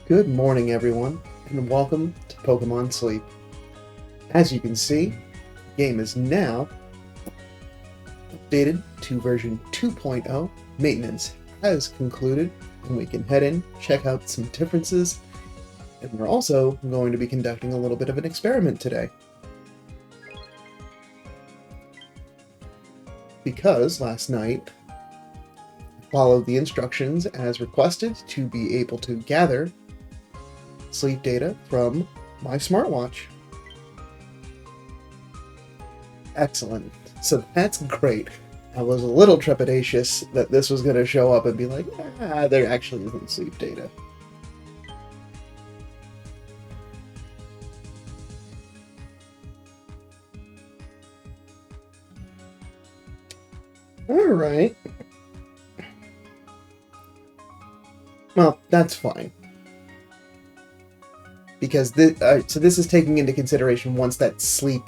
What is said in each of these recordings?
Good morning, everyone, and welcome to Pokemon Sleep. As you can see, the game is now updated to version 2.0. Maintenance has concluded, and we can head in, check out some differences, and we're also going to be conducting a little bit of an experiment today. Because last night, I followed the instructions as requested to be able to gather sleep data from my smartwatch. Excellent. So that's great. I was a little trepidatious that this was going to show up and be like, there actually isn't sleep data. Alright. Well, that's fine. Because this is taking into consideration once that sleep...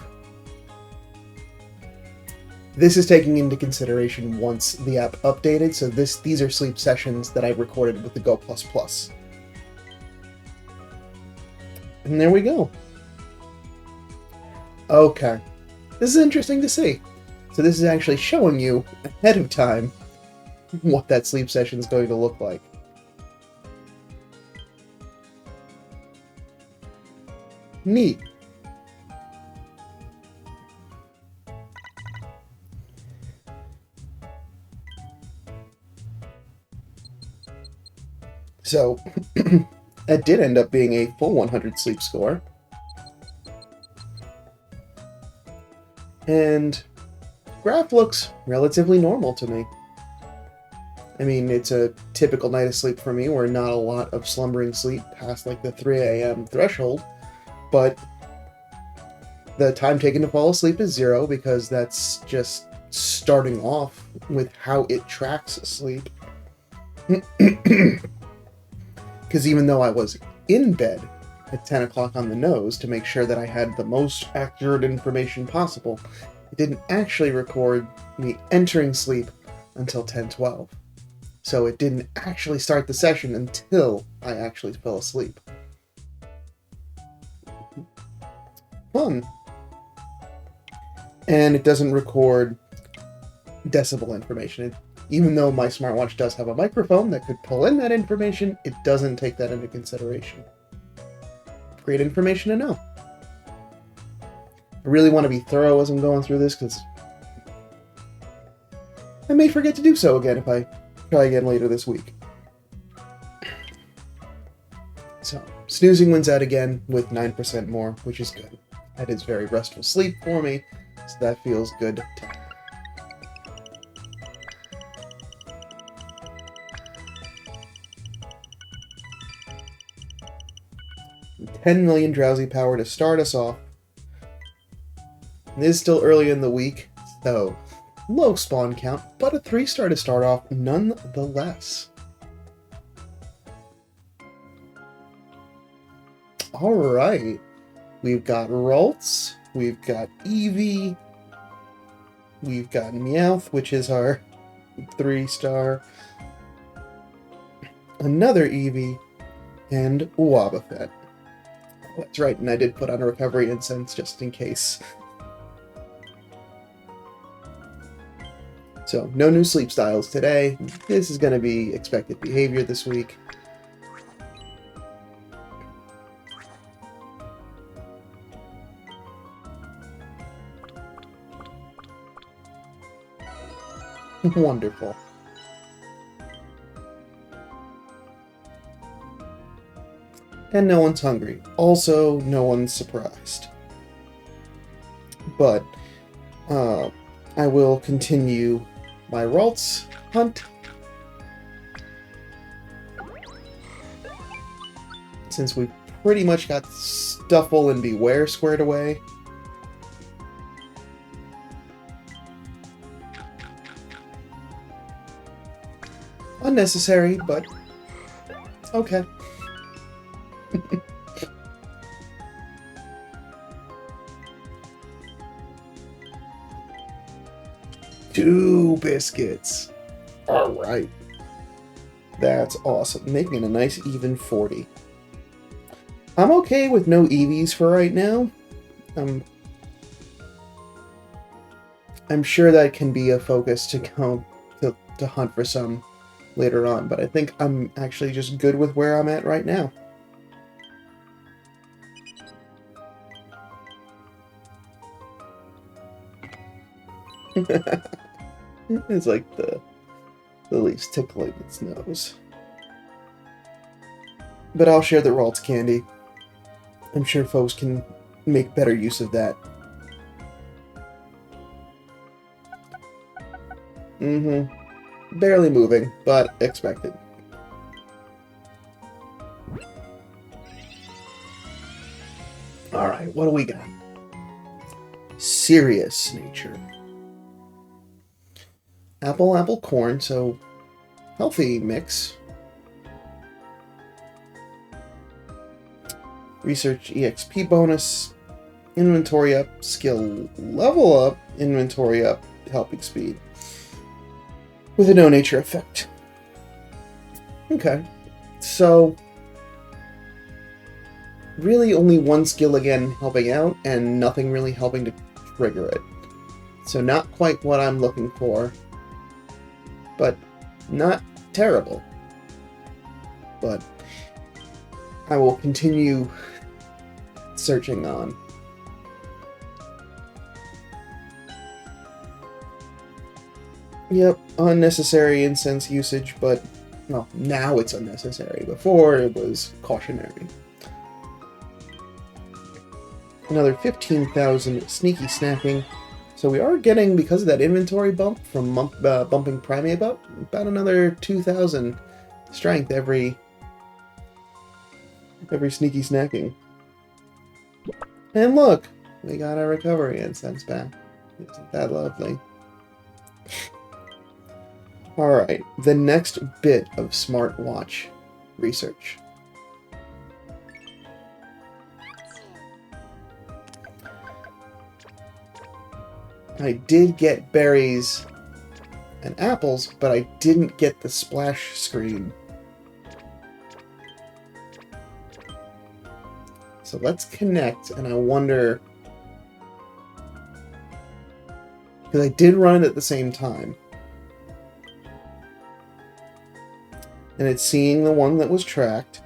This is taking into consideration once the app updated, so these are sleep sessions that I recorded with the Go++. And there we go. Okay. This is interesting to see. So this is actually showing you ahead of time what that sleep session is going to look like. Neat. So, it did end up being a full 100 sleep score. And graph looks relatively normal to me. I mean, it's a typical night of sleep for me, where not a lot of slumbering sleep past like the 3 a.m. threshold, but the time taken to fall asleep is 0 because that's just starting off with how it tracks sleep. Because even though I was in bed at 10 o'clock on the nose to make sure that I had the most accurate information possible, it didn't actually record me entering sleep until 10:12. So it didn't actually start the session until I actually fell asleep. Fun. And it doesn't record decibel information. Even though my smartwatch does have a microphone that could pull in that information, it doesn't take that into consideration. Great information to know. I really want to be thorough as I'm going through this, because I may forget to do so again if I try again later this week. So, snoozing wins out again with 9% more, which is good. That is very restful sleep for me, so that feels good too. 10 million drowsy power to start us off. It is still early in the week, so low spawn count, but a 3-star to start off nonetheless. Alright, we've got Ralts, we've got Eevee, we've got Meowth, which is our 3-star, another Eevee, and Wobbuffet. That's right, and I did put on a recovery incense just in case. So, no new sleep styles today. This is going to be expected behavior this week. Wonderful. And no one's hungry. Also, no one's surprised. But, I will continue my Ralts hunt. Since we've pretty much got Stuffle and Beware squared away. Unnecessary, but okay. Two biscuits. Alright. That's awesome. Making a nice even 40. I'm okay with no EVs for right now. I'm sure that can be a focus to go to hunt for some later on, but I think I'm actually just good with where I'm at right now. It's like the leaves tickling its nose. But I'll share the Ralts candy. I'm sure folks can make better use of that. Mm-hmm. Barely moving, but expected. Alright, what do we got? Serious nature. Apple, apple, corn, so healthy mix. Research EXP bonus. Inventory up, skill level up, inventory up, helping speed. With a no nature effect. Okay. So really only one skill again helping out, and nothing really helping to trigger it. So not quite what I'm looking for, but not terrible. But I will continue searching on. Yep, unnecessary incense usage, but well, now it's unnecessary. Before it was cautionary. Another 15,000 sneaky snacking. So we are getting, because of that inventory bump from bumping primate up, about another 2,000 strength every sneaky snacking. And look, we got our recovery incense back. Isn't that lovely? Alright, the next bit of smartwatch research. I did get berries and apples, but I didn't get the splash screen. So let's connect, and I wonder... because I did run it at the same time. And it's seeing the one that was tracked.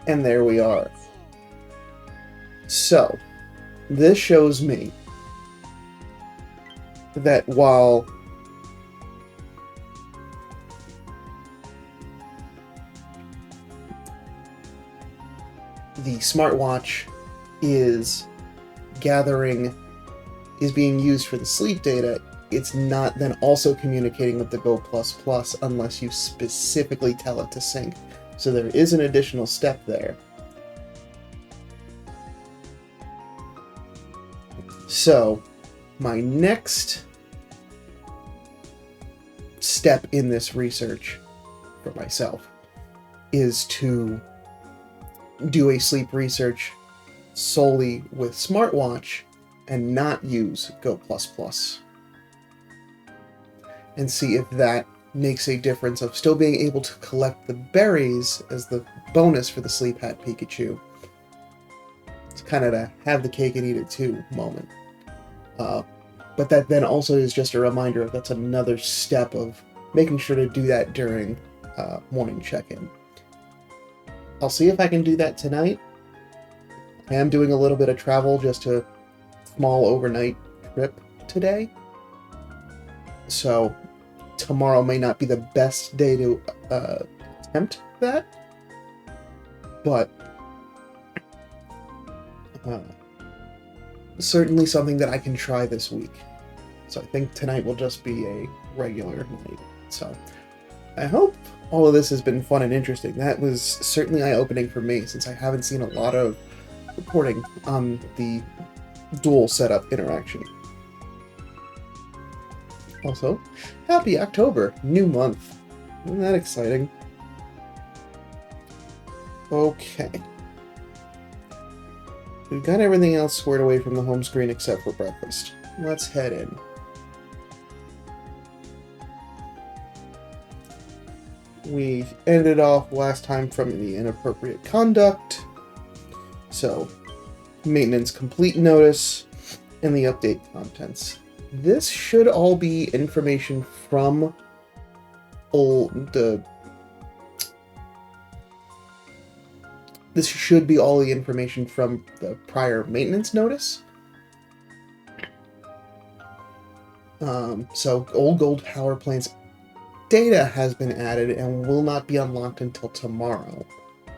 And there we are. So, this shows me that while the smartwatch is being used for the sleep data, it's not then also communicating with the Go++ unless you specifically tell it to sync. So there is an additional step there. So, my next step in this research for myself is to do a sleep research solely with smartwatch and not use Go++. And see if that makes a difference of still being able to collect the berries as the bonus for the Sleep Hat Pikachu. It's kind of a have the cake and eat it too moment. But that then also is just a reminder of that's another step of making sure to do that during morning check-in. I'll see if I can do that tonight. I am doing a little bit of travel, just a small overnight trip today. So tomorrow may not be the best day to attempt that, but certainly something that I can try this week. So I think tonight will just be a regular night. So I hope all of this has been fun and interesting. That was certainly eye-opening for me, since I haven't seen a lot of reporting on the dual setup interaction. Also, happy October, new month. Isn't that exciting? Okay. We've got everything else squared away from the home screen except for breakfast. let's head in. We ended off last time from the inappropriate conduct. So, maintenance complete notice and the update contents. This should all be information from This should be all the information from the prior maintenance notice. So, Old Gold Power Plant's data has been added and will not be unlocked until tomorrow.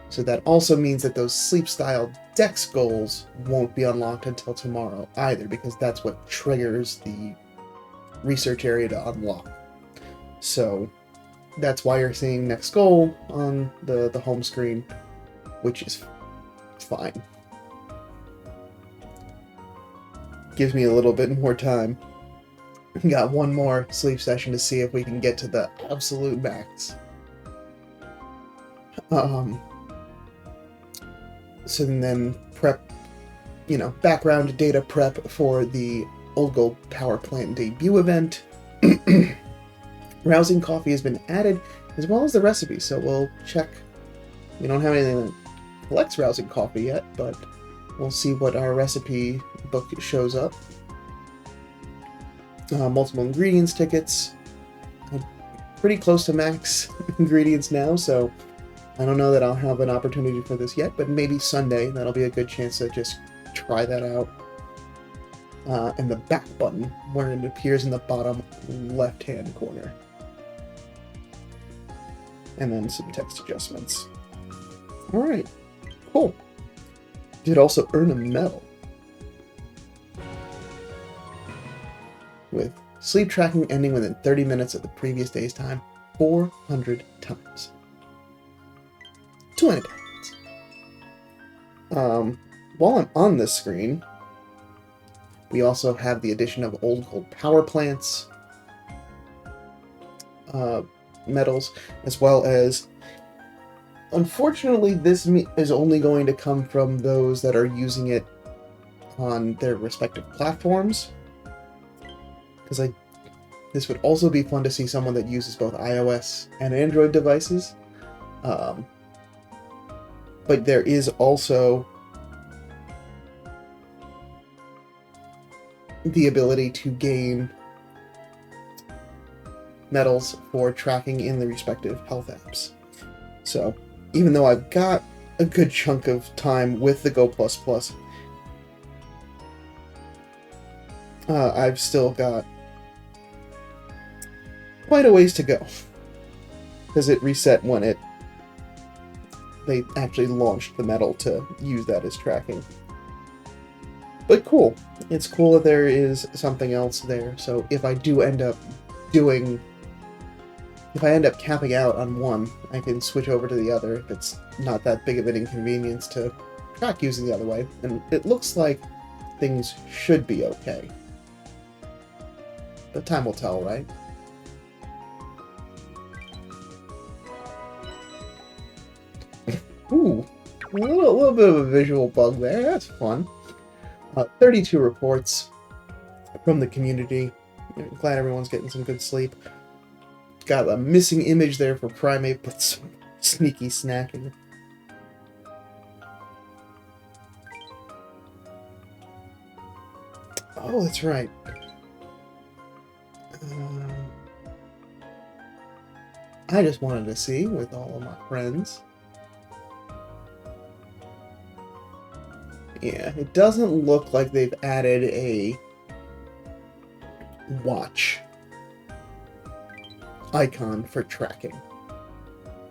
So that also means that those sleep-style Dex goals won't be unlocked until tomorrow either, because that's what triggers the research area to unlock. So that's why you're seeing next goal on the home screen, which is fine. Gives me a little bit more time. Got one more sleep session to see if we can get to the absolute max. So then prep, background data prep for the Old Gold Power Plant debut event. Rousing coffee has been added, as well as the recipe, so we'll check. We don't have anything that collects rousing coffee yet, but we'll see what our recipe book shows up. Multiple ingredients tickets. I'm pretty close to max ingredients now, so I don't know that I'll have an opportunity for this yet, but maybe Sunday, that'll be a good chance to just try that out. And the back button, where it appears in the bottom left-hand corner. And then some text adjustments. Alright, cool. Did also earn a medal. With sleep tracking ending within 30 minutes of the previous day's time, 400 times. 200 times. While I'm on this screen, we also have the addition of Old Gold Power Plants medals, as well as, unfortunately, this is only going to come from those that are using it on their respective platforms. Because this would also be fun to see someone that uses both iOS and Android devices. But there is also the ability to gain medals for tracking in the respective health apps. So, even though I've got a good chunk of time with the Go++, I've still got quite a ways to go, because it reset when they actually launched the medal to use that as tracking. But cool. It's cool that there is something else there, so if I do end up capping out on one, I can switch over to the other if it's not that big of an inconvenience to track using the other way. And it looks like things should be okay. But time will tell, right? Ooh, a little bit of a visual bug there. That's fun. 32 reports from the community. Glad everyone's getting some good sleep. Got a missing image there for Primate, but some sneaky snacking. Oh, that's right. I just wanted to see with all of my friends. Yeah, it doesn't look like they've added a watch icon for tracking.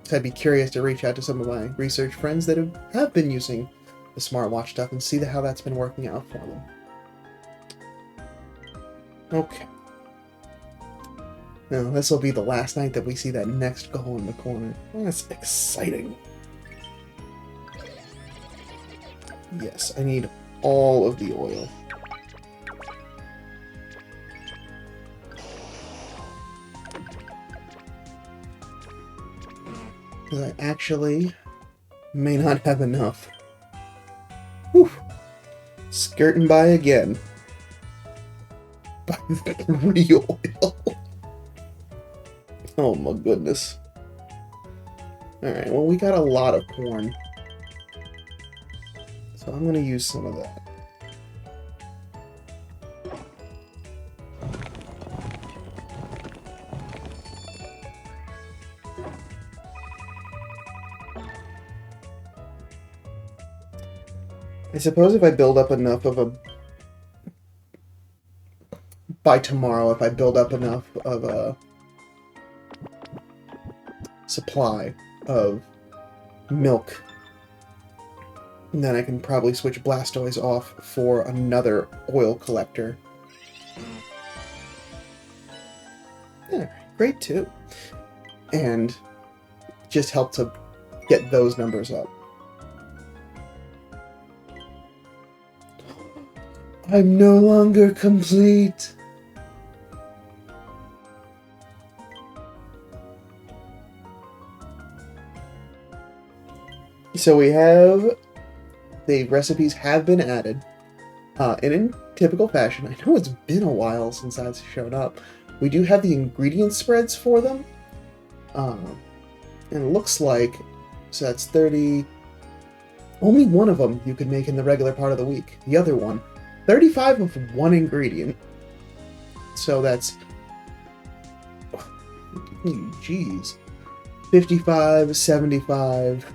So I'd be curious to reach out to some of my research friends that have been using the smartwatch stuff and see how that's been working out for them. Okay. Now, this will be the last night that we see that next goal in the corner. That's exciting. Yes, I need all of the oil. Because I actually may not have enough. Whew. Skirting by again. by 3 oil. Oh my goodness. Alright, well, we got a lot of corn. So I'm going to use some of that. I suppose if I build up enough of a... By tomorrow, if I build up enough of a supply of milk, then I can probably switch Blastoise off for another oil collector. Yeah, great too. And just help to get those numbers up. I'm no longer complete. So we have... The recipes have been added. And in typical fashion, I know it's been a while since that's shown up. We do have the ingredient spreads for them. And it looks like... So that's 30... Only one of them you can make in the regular part of the week. The other one, 35 of one ingredient. So that's... Jeez. 55, 75...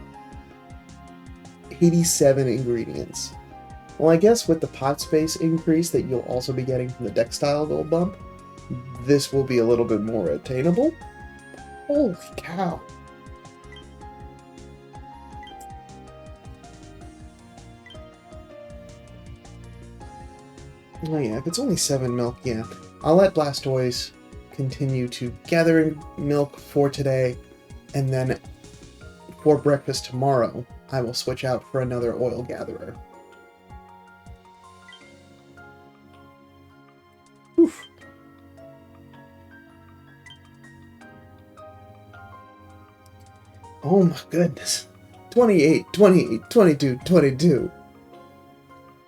87 ingredients. Well, I guess with the pot space increase that you'll also be getting from the Dextile Gold bump, this will be a little bit more attainable. Holy cow. Oh yeah, if it's only 7 milk, yeah. I'll let Blastoise continue to gather milk for today, and then for breakfast tomorrow, I will switch out for another oil gatherer. Oof. Oh my goodness. 28, 28, 22, 22.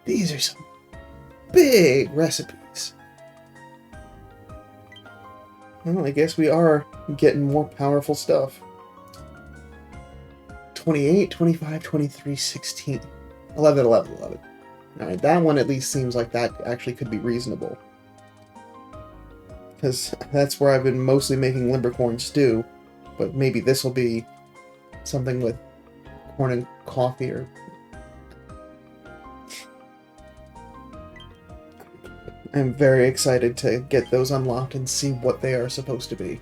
These are some big recipes. Well, I guess we are getting more powerful stuff. 28, 25, 23, 16. 11, 11, 11. Alright, that one at least seems like that actually could be reasonable. Because that's where I've been mostly making Limbercorn stew. But maybe this will be something with corn and coffee or... I'm very excited to get those unlocked and see what they are supposed to be.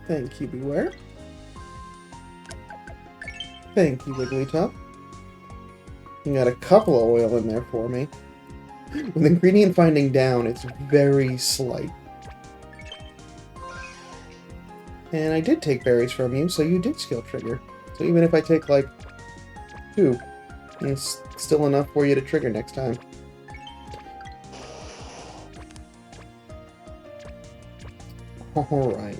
Thank you, Beware. Thank you, Wigglytuff. You got a couple of oil in there for me. With ingredient finding down, it's very slight. And I did take berries from you, so you did skill trigger. So even if I take, like, 2, it's still enough for you to trigger next time. Alright.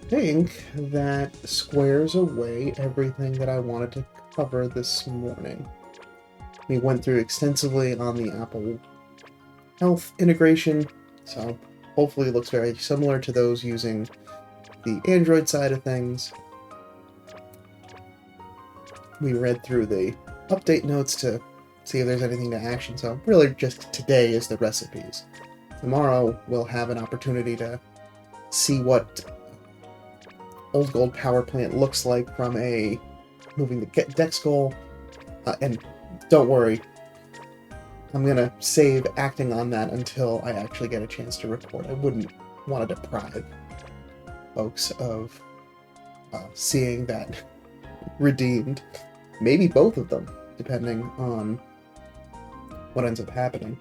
I think that squares away everything that I wanted to cover this morning. We went through extensively on the Apple Health integration, so hopefully it looks very similar to those using the Android side of things. We read through the update notes to see if there's anything to action, so really just today is the recipes. Tomorrow we'll have an opportunity to see what Old Gold Power Plant looks like from a moving the Dex goal, and don't worry, I'm gonna save acting on that until I actually get a chance to record. I wouldn't want to deprive folks of seeing that redeemed. Maybe both of them, depending on what ends up happening.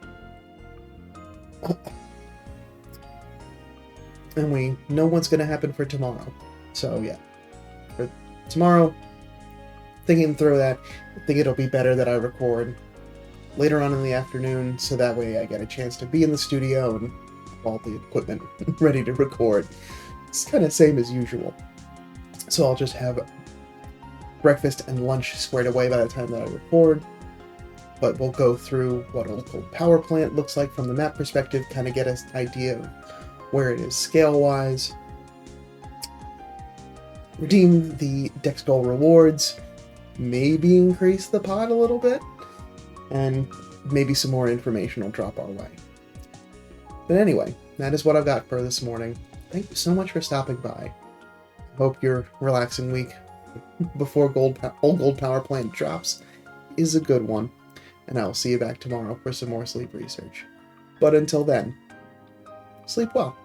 And we know what's gonna happen for tomorrow. So yeah, for tomorrow, thinking through that, I think it'll be better that I record later on in the afternoon, so that way I get a chance to be in the studio and all the equipment ready to record. It's kind of same as usual. So I'll just have breakfast and lunch squared away by the time that I record. But we'll go through what Old Gold Power Plant looks like from the map perspective, kind of get an idea of where it is scale-wise. Redeem the Dex Goal rewards, maybe increase the pot a little bit, and maybe some more information will drop our way. But anyway, that is what I've got for this morning. Thank you so much for stopping by. Hope your relaxing week before Old Gold Power Plant drops is a good one, and I will see you back tomorrow for some more sleep research. But until then, sleep well.